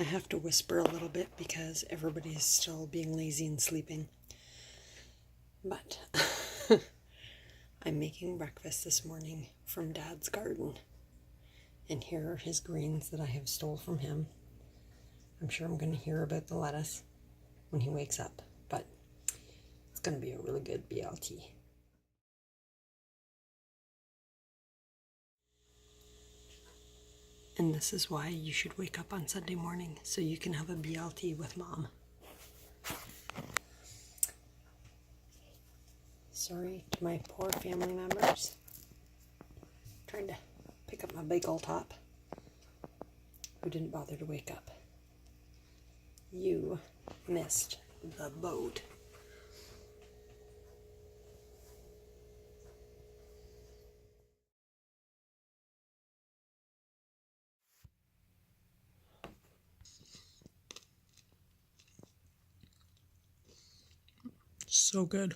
I have to whisper a little bit because everybody's still being lazy and sleeping. But I'm making breakfast this morning from Dad's garden. And here are his greens that I have stole from him. I'm sure I'm going to hear about the lettuce when he wakes up, but it's going to be a really good BLT. And this is why you should wake up on Sunday morning, so you can have a BLT with Mom. Sorry to my poor family members. Trying to pick up my big old top, who didn't bother to wake up. You missed the boat. So good.